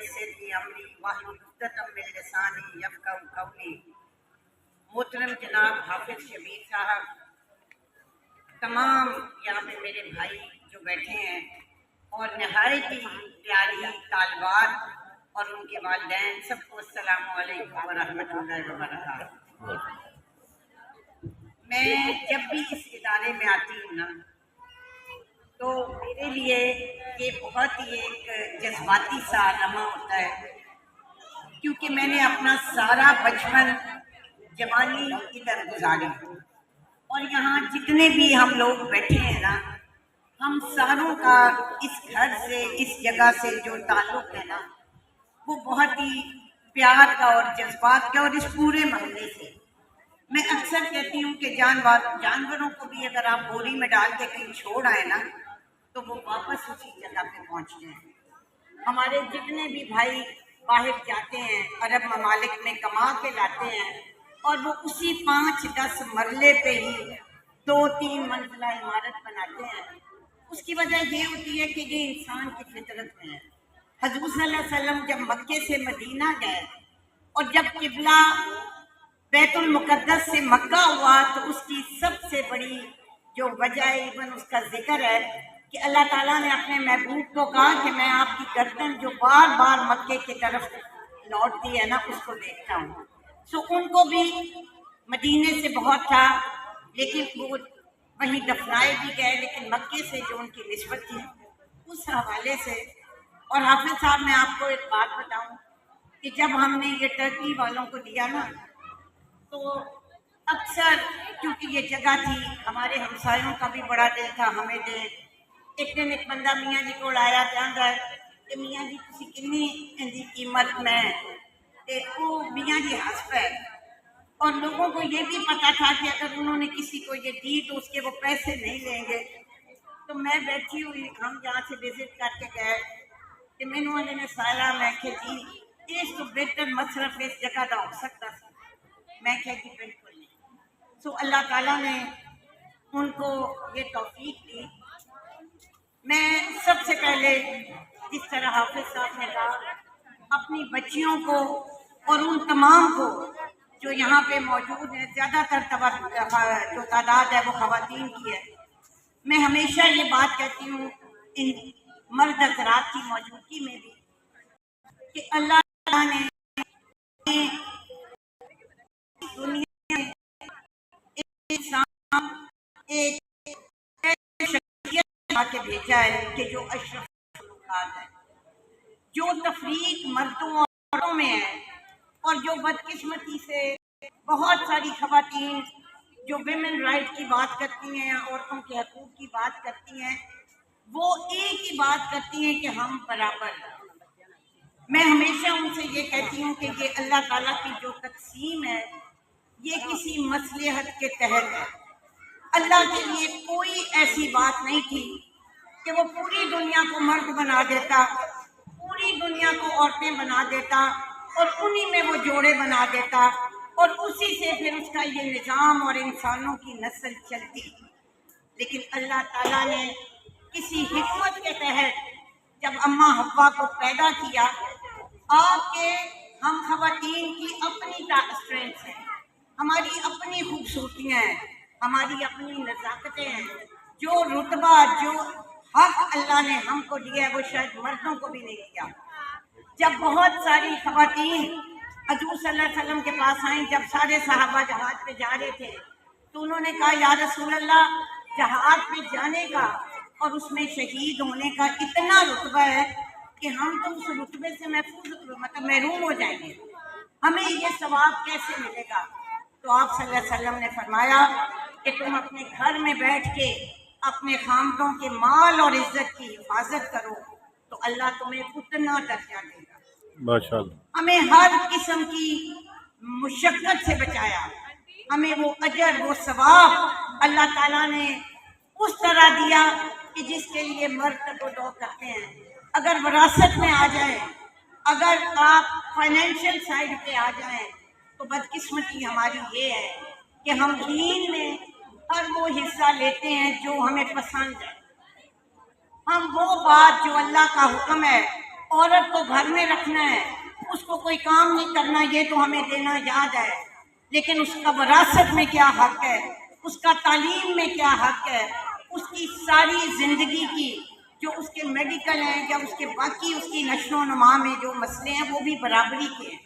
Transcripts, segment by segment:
یسر امری واحلل عقدۃ من لسانی یفقہوا قولی۔ محترم جناب حافظ شبیر صاحب، تمام یہاں پہ میرے بھائی جو بیٹھے ہیں اور نہایت ہی پیاری طالبات اور ان کے والدین، سب کو السلام علیکم ورحمۃ اللہ وبرکاتہ۔ میں جب بھی اس ادارے میں آتی ہوں نا تو میرے لیے یہ بہت ہی ایک جذباتی سا لمحہ ہوتا ہے، کیونکہ میں نے اپنا سارا بچپن جوانی ادھر گزاری، اور یہاں جتنے بھی ہم لوگ بیٹھے ہیں نا، ہم ساروں کا اس گھر سے، اس جگہ سے جو تعلق ہے نا، وہ بہت ہی پیار کا اور جذبات کا، اور اس پورے محلے سے۔ میں اکثر کہتی ہوں کہ جانوروں کو بھی اگر آپ بوری میں ڈال کے کہیں چھوڑ آئے نا تو وہ واپس اسی جگہ پہ پہنچتے ہیں۔ ہمارے جتنے بھی بھائی باہر جاتے ہیں، عرب ممالک میں کما کے لاتے ہیں، اور وہ اسی 5-10 مرلے پہ ہی 2-3 منزلہ عمارت بناتے ہیں۔ اس کی وجہ یہ ہوتی ہے کہ یہ انسان کی فطرت میں ہے۔ حضور صلی اللہ علیہ وسلم جب مکے سے مدینہ گئے اور جب قبلہ بیت المقدس سے مکہ ہوا تو اس کی سب سے بڑی جو وجہ ایون اس کا ذکر ہے کہ اللہ تعالیٰ نے اپنے محبوب کو کہا کہ میں آپ کی گردن جو بار بار مکے کی طرف لوٹتی ہے نا، اس کو دیکھتا ہوں۔ سو ان کو بھی مدینے سے بہت تھا، لیکن وہ وہیں دفنائے بھی گئے، لیکن مکے سے جو ان کی نسبت تھی اس حوالے سے۔ اور حافظ صاحب، میں آپ کو ایک بات بتاؤں کہ جب ہم نے یہ ٹرکی والوں کو دیا نا تو اکثر کیونکہ یہ جگہ تھی، ہمارے ہمسایوں کا بھی بڑا دل تھا ہمیں دیں۔ ایک دن ایک بندہ میاں جی کو آیا جاندہ کہ میاں جی تسی کنی اندی قیمت میں، کہ وہ میاں جی ہنس پہ، اور لوگوں کو یہ بھی پتا تھا کہ اگر انہوں نے کسی کو یہ دی تو اس کے وہ پیسے نہیں لیں گے۔ تو میں بیٹھی ہوئی، ہم جہاں سے وزٹ کر کے گئے کہ مینوں والے نے سارا، میں کہ جی اس تو بہتر مصرف اس جگہ کا ہو سکتا تھا۔ میں کہ جی بالکل نہیں۔ سو اللہ تعالیٰ نے ان کو یہ توفیق دی۔ میں سب سے پہلے جس طرح حافظ صاحب نے کہا، اپنی بچیوں کو اور ان تمام کو جو یہاں پہ موجود ہیں، زیادہ تر جو تعداد ہے وہ خواتین کی ہے، میں ہمیشہ یہ بات کہتی ہوں ان مرد حضرات کی موجودگی میں بھی کہ اللہ تعالیٰ نے دنیا میں انسان ایک شخصیت بنا کے بھیجا ہے کہ جو اشرف مخلوقات ہے، جو تفریق مردوں اور عورتوں میں ہے، اور جو بدقسمتی سے بہت ساری خواتین جو ویمن رائٹ کی بات کرتی ہیں، عورتوں کے حقوق کی بات کرتی ہیں، وہ ایک ہی بات کرتی ہیں کہ ہم برابر ہیں۔ میں ہمیشہ ان سے یہ کہتی ہوں کہ یہ اللہ تعالیٰ کی جو تقسیم ہے یہ کسی مصلحت کے تحت ہے۔ اللہ کے لیے کوئی ایسی بات نہیں تھی کہ وہ پوری دنیا کو مرد بنا دیتا، پوری دنیا کو عورتیں بنا دیتا، اور انہی میں وہ جوڑے بنا دیتا، اور اسی سے پھر اس کا یہ نظام اور انسانوں کی نسل چلتی۔ لیکن اللہ تعالیٰ نے کسی حکمت کے تحت جب اماں حوا کو پیدا کیا، آپ کے ہم خواتین کی اپنی اسٹرینتھ ہیں، ہماری اپنی خوبصورتیاں ہیں، ہماری اپنی نزاکتیں ہیں، جو رتبہ، جو حق اللہ نے ہم کو دیا ہے وہ شاید مردوں کو بھی نہیں دیا۔ جب بہت ساری خواتین حضور صلی اللہ علیہ وسلم کے پاس آئیں، جب سارے صحابہ جہاد پہ جا رہے تھے تو انہوں نے کہا یا رسول اللہ، جہاد پہ جانے کا اور اس میں شہید ہونے کا اتنا رتبہ ہے کہ ہم تو اس رتبے سے محروم ہو جائیں گے، ہمیں یہ ثواب کیسے ملے گا؟ تو آپ صلی اللہ علیہ وسلم نے فرمایا کہ تم اپنے گھر میں بیٹھ کے اپنے خامدوں کے مال اور عزت کی حفاظت کرو تو اللہ تمہیں اتنا درجہ دے گا۔ ماشاءاللہ ہمیں ہر قسم کی مشقت سے بچایا، ہمیں وہ اجر، وہ ثواب اللہ تعالیٰ نے اس طرح دیا کہ جس کے لیے مرد کو دعا کرتے ہیں۔ اگر وراثت میں آ جائے، اگر آپ فائنینشیل سائڈ پہ آ جائیں تو بدقسمتی ہماری یہ ہے کہ ہم دین میں ہر وہ حصہ لیتے ہیں جو ہمیں پسند ہے، ہم وہ بات جو اللہ کا حکم ہے عورت کو گھر میں رکھنا ہے، اس کو کوئی کام نہیں کرنا، یہ تو ہمیں دینا یاد ہے، لیکن اس کا وراثت میں کیا حق ہے، اس کا تعلیم میں کیا حق ہے، اس کی ساری زندگی کی جو اس کے میڈیکل ہیں یا اس کے باقی اس کی نشو و نما میں جو مسئلے ہیں وہ بھی برابری کے ہیں۔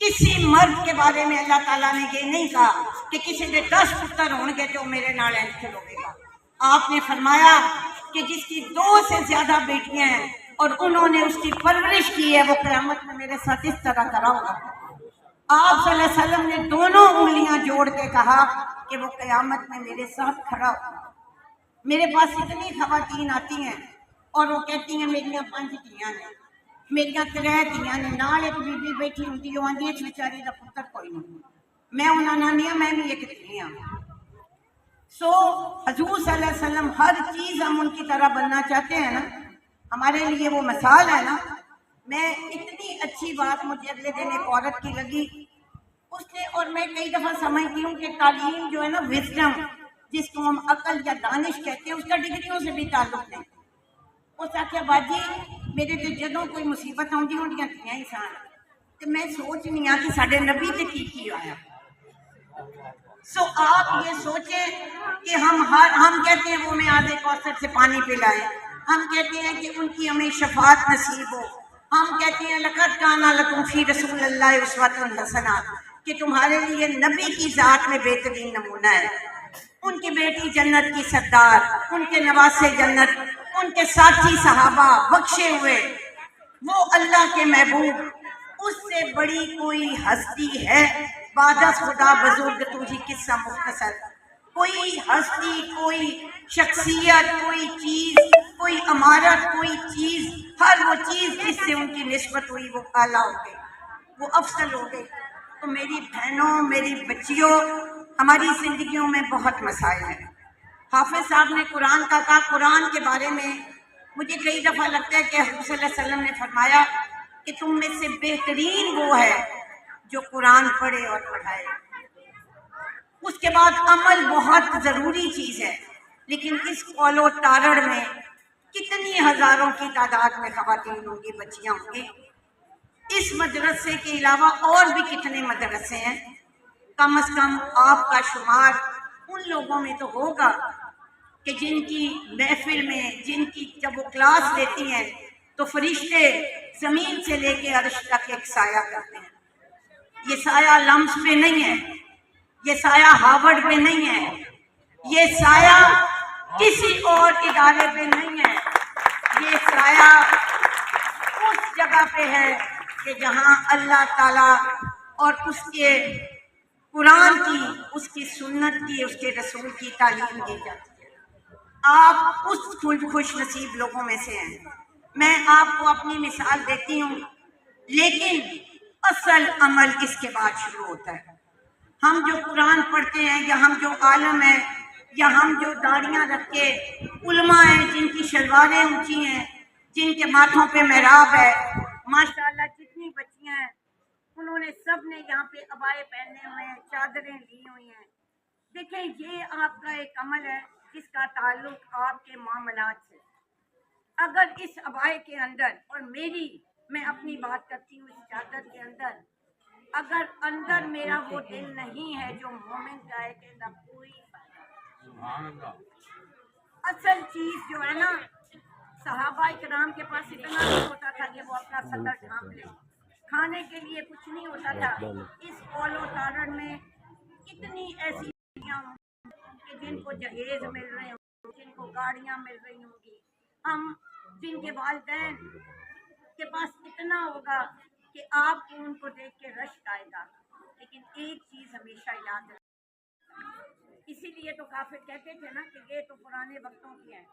کسی مرد کے بارے میں اللہ تعالیٰ نے یہ نہیں کہا کہ کسی نے 10 پتر ہوں گے تو میرے نال کھلوے گا۔ آپ نے فرمایا کہ جس کی 2 سے زیادہ بیٹیاں ہیں اور انہوں نے اس کی پرورش کی ہے وہ قیامت میں میرے ساتھ اس طرح کرا ہوگا۔ آپ صلی اللہ علیہ وسلم نے دونوں انگلیاں جوڑ کے کہا کہ وہ قیامت میں میرے ساتھ کھڑا ہوگا۔ میرے پاس اتنی خواتین آتی ہیں اور وہ کہتی ہیں میریاں 5 دھیاں نے، میریاں 3 دھیاں نے، نال ایک بی بی بیٹھی ہوندی وہ آندی اس بیچاری دا پتر کوئی نہیں، میں انہاں نانی ہاں، میں بھی ایک دھی ہاں۔ سو حضور صلی اللہ علیہ وسلم ہر چیز ہم ان کی طرح بننا چاہتے ہیں نا، ہمارے لیے وہ مثال ہے نا۔ میں اتنی اچھی بات مجھے اگلے دن ایک عورت کی لگی، اس نے، اور میں کئی دفعہ سمجھتی ہوں کہ تعلیم جو ہے نا، وزڈم جس کو ہم عقل یا دانش کہتے ہیں، اس کا ڈگریوں سے بھی تعلق نہیں۔ اس آخیا باجی میرے تے جدوں کوئی مصیبت آؤندی ہوندیاں تھیاں انسان تے میں سوچنی ہاں کہ ساڈے نبی تے کی ہویا۔ سو آپ یہ سوچیں کہ ہم کہتے ہیں وہ میں آدھے کوثر سے پانی پلائے، ہم کہتے ہیں کہ ان کی ہمیں شفاعت نصیب ہو، ہم کہتے ہیں لقد کان لکم فی رسول اللہ اسوۃ حسنہ، کہ تمہارے لیے نبی کی ذات میں بہترین نمونہ ہے۔ ان کی بیٹی جنت کی سردار، ان کے نواسے جنت، ان کے ساتھی صحابہ بخشے ہوئے، وہ اللہ کے محبوب، اس سے بڑی کوئی ہستی ہے بعد از خدا بزرگ تجھی قصہ مختصر؟ کوئی ہستی، کوئی شخصیت، کوئی چیز، کوئی عمارت، کوئی چیز، ہر وہ چیز جس سے ان کی نسبت ہوئی وہ اعلیٰ ہو گئی، وہ افضل ہو گئی۔ تو میری بہنوں، میری بچیوں، ہماری زندگیوں میں بہت مسائل ہیں۔ حافظ صاحب نے قرآن کا کہا، قرآن کے بارے میں مجھے کئی دفعہ لگتا ہے کہ حضور صلی اللہ علیہ وسلم نے فرمایا کہ تم میں سے بہترین وہ ہے جو قرآن پڑھے اور پڑھائے۔ اس کے بعد عمل بہت ضروری چیز ہے، لیکن اس قول و تارڑ میں کتنی ہزاروں کی تعداد میں خواتین ہوں گی، بچیاں ہوں گی۔ اس مدرسے کے علاوہ اور بھی کتنے مدرسے ہیں، کم از کم آپ کا شمار ان لوگوں میں تو ہوگا کہ جن کی محفل میں، جن کی جب وہ کلاس لیتی ہیں تو فرشتے زمین سے لے کے عرش تک ایک سایہ کرتے ہیں۔ یہ سایہ لمس پہ نہیں ہے، یہ سایہ ہارورڈ پہ نہیں ہے، یہ سایہ کسی اور ادارے پہ نہیں ہے، یہ سایہ اس جگہ پہ ہے کہ جہاں اللہ تعالیٰ اور اس کے قرآن کی، اس کی سنت کی، اس کے رسول کی تعلیم دی جاتی ہے۔ آپ اس خوش نصیب لوگوں میں سے ہیں۔ میں آپ کو اپنی مثال دیتی ہوں، لیکن اصل عمل اس کے بعد شروع ہوتا ہے۔ ہم جو قرآن پڑھتے ہیں، یا ہم جو عالم ہیں، یا ہم جو داڑیاں رکھ کے علماء ہیں، جن کی شلواریں اونچی ہیں، جن کے ماتھوں پہ محراب ہے، ماشاءاللہ جتنی بچیاں ہیں انہوں نے سب نے یہاں پہ عبائے پہنے ہوئے ہیں، چادریں لی ہوئی ہیں۔ دیکھیں یہ آپ کا ایک عمل ہے جس کا تعلق آپ کے معاملات سے۔ اگر اس عبائے کے اندر، اور میں اپنی بات کرتی ہوں، اس چادر کے اندر اگر اندر میرا وہ دل نہیں ہے جو مومن کا ہے کہ کوئی اصل چیز جو ہے نا، صحابہ کرام کے پاس اتنا نہیں ہوتا تھا کہ وہ اپنا صدر ڈھانپ لے، کھانے کے لیے کچھ نہیں ہوتا تھا۔ اس قول و تارڑ میں کتنی ایسی چیزیں کہ جن کو جہیز مل رہے ہوں، جن کو گاڑیاں مل رہی ہوں گی، ہم جن کے والدین کے پاس اتنا ہوگا کہ آپ کو ان کو دیکھ کے رشک آئے گا، لیکن ایک چیز ہمیشہ یاد رکھیں۔ اسی لیے تو کافر کہتے تھے نا کہ یہ تو پرانے وقتوں کی ہیں،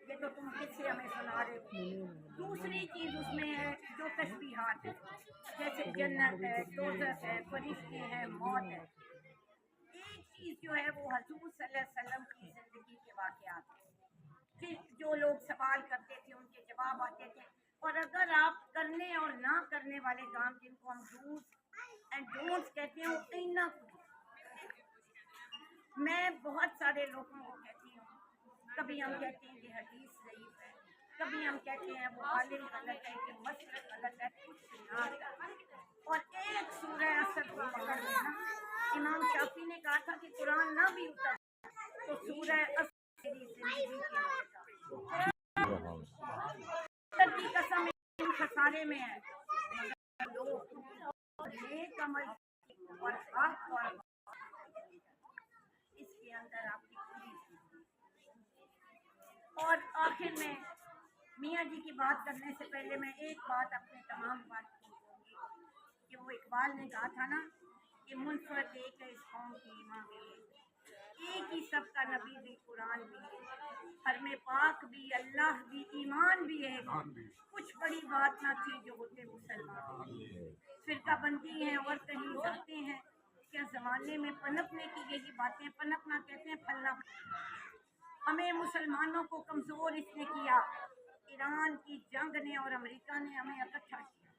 یہ تو تم کس سے ہمیں سنا رہے ہو۔ دوسری چیز اس میں ہے جو تشبیہات ہے، جیسے جنت ہے، دوزخ ہے، فرشتے ہیں، موت ہے۔ ایک چیز جو ہے وہ حضور صلی اللہ علیہ وسلم کی زندگی کے واقعات ہیں، جو لوگ سوال کرتے تھے ان کے جواب آتے تھے، اور اگر آپ کرنے اور نہ کرنے والے کام، جن کو ہم ڈوز اینڈ ڈونٹس کہتے ہیں، وہ کہیں نہ میں بہت سارے لوگوں کو کہتی ہوں، کبھی ہم کہتے ہیں کہ حدیث ضعیف ہے، کبھی ہم کہتے ہیں وہ عالم غلط ہے کہ مسلک غلط ہے، کچھ نہ آتا۔ اور ایک سورہ اثر کو پکڑ لینا، امام شافعی نے کہا تھا کہ قرآن نہ بھی اتر تو سورہ اثر میری زندگی کی کی قسم ان خسارے میں ہے، لوگ نیک عمل اور حق اور اس کے اندر آپ کی پوری زندگی۔ اور آخر میں میاں جی کی بات کرنے سے پہلے میں ایک بات اپنے تمام باتوں کو کہوں گی کہ وہ اقبال نے کہا تھا نا کہ منفرد ایک ہے اس قوم کی ایمان بھی، ایک ہی سب کا نبی بھی قرآن بھی، حرم پاک بھی، اللہ بھی، ایمان بھی ہے، کچھ بڑی بات نہ تھی جو ہوتے مسلمان، فرقہ بندی ہیں اور کہیں جاتے ہیں، کیا زمانے میں پنپنے کی یہی باتیں، پنپنا کہتے ہیں پھلنا۔ ہمیں مسلمانوں کو کمزور اس نے کیا، ایران کی جنگ نے اور امریکہ نے ہمیں اکٹھا کیا،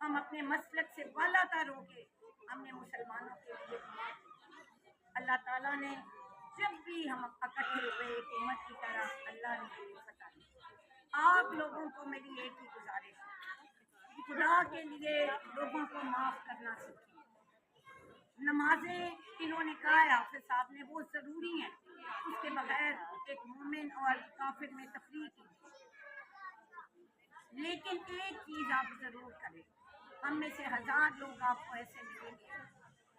ہم اپنے مسلک سے بالا تر ہو گئے، ہم نے مسلمانوں کے لیے دعا کی۔ اللہ تعالیٰ نے جب بھی ہم اکٹھے ہوئے ایک امت کی طرح، اللہ نے ہمیں فتح دی۔ آپ لوگوں کو میری ایک ہی گزارش ہے، خدا کے لیے لوگوں کو معاف کرنا سیکھیں۔ نمازیں انہوں نے کہا ہے حافظ صاحب نے وہ ضروری ہیں، اس کے بغیر ایک مومن اور کافر میں تفریق کی، لیکن ایک چیز آپ ضرور کریں، ہم میں سے 1000 لوگ آپ کو ایسے ملیں گے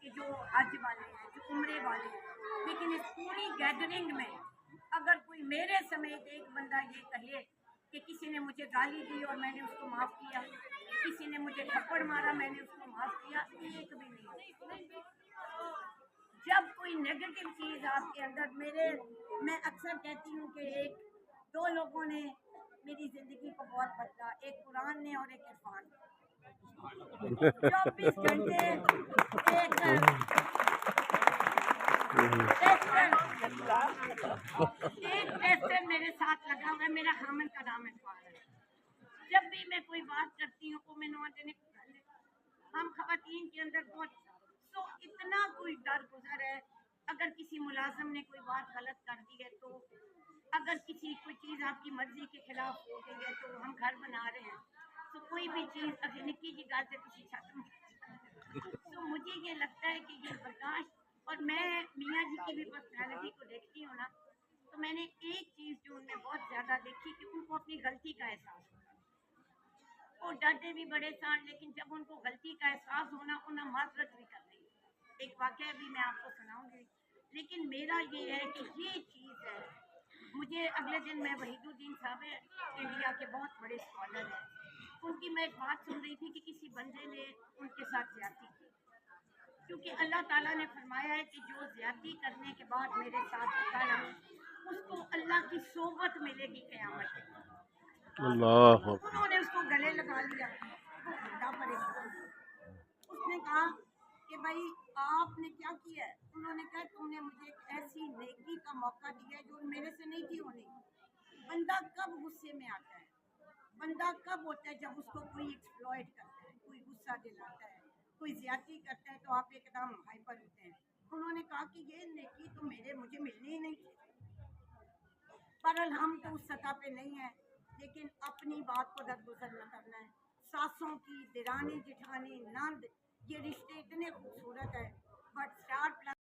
کہ جو حج والے ہیں، جو عمرے والے ہیں، لیکن اس پوری گیدرنگ میں اگر کوئی میرے سمیت ایک بندہ یہ کہے کہ کسی نے مجھے گالی دی اور میں نے اس کو معاف کیا، کسی نے مجھے تھپڑ مارا میں نے اس کو معاف کیا، ایک بھی نہیں۔ جب کوئی نیگیٹو چیز آپ کے اندر، میں اکثر کہتی ہوں کہ ایک دو لوگوں نے میری زندگی کو بہت بدلا، ایک قرآن نے اور ایک عرفان نے۔ 24 گھنٹے ایک ٹیسٹر میرے ساتھ لگا ہوا ہے، میرا خامن کا نام عرفان ہے۔ جب بھی میں کوئی بات کرتی ہوں کو میں نوان دینے کو ہم خواتین کے اندر بہت تو اتنا کوئی ڈر گزر ہے، اگر کسی ملازم نے کوئی بات غلط کر دی ہے تو اگر کسی کوئی چیز آپ کی مرضی کے خلاف ہو گئی ہے تو ہم گھر بنا رہے ہیں تو کوئی بھی چیز اگر نکی کی گل سے کسی چھت میں تو مجھے یہ لگتا ہے کہ یہ برداشت، اور میں میاں جی کی بھی پرسنالٹی کو دیکھتی ہوں نا تو میں نے ایک چیز جو ان میں بہت زیادہ دیکھی کہ ان کو اپنی غلطی کا احساس ہوتا، وہ ڈرتے بھی بڑے سان، لیکن جب ان کو غلطی کا احساس ہونا انہیں معذرت بھی کر دیں۔ ایک واقعہ بھی میں آپ کو سناؤں گی، لیکن میرا یہ ہے کہ یہ چیز ہے، مجھے اگلے دن میں وحید الدین صاحب انڈیا کے بہت بڑے اسکالر ہیں، ان کی میں ایک بات سن رہی تھی کہ کسی بندے نے ان کے ساتھ زیادتی کی، کیونکہ اللہ تعالیٰ نے فرمایا ہے کہ جو زیادتی کرنے کے بعد میرے ساتھ ہوتا نا اس کو اللہ کی صحبت ملے گی قیامت کے دن۔ انہوں نے اس کو گلے لگا لیا، وہ بندہ پریشان، اس نے کہا کہ بھائی آپ نے کیا کیا ہے؟ انہوں نے کہا تم نے مجھے ایک ایسی نیکی کا موقع دیا ہے جو میرے سے نہیں تھی ہونی۔ بندہ کب غصے میں آتا ہے، بندہ کب ہوتا ہے جب اس کو کوئی ایکسپلائٹ کرتا ہے، کوئی غصہ دلاتا ہے، کوئی زیادتی کرتا ہے تو آپ ایک دم ہائپر ہوتے ہیں۔ انہوں نے کہا کہ یہ نیکی تو مجھے ملنی ہی نہیں تھی، پر ہم تو اس سطح پہ نہیں ہیں، لیکن اپنی بات کو درگزر نہ کرنا ہے۔ ساسوں کی، دیرانی جٹھانی، نند، یہ رشتے اتنے خوبصورت ہیں، بٹ 4+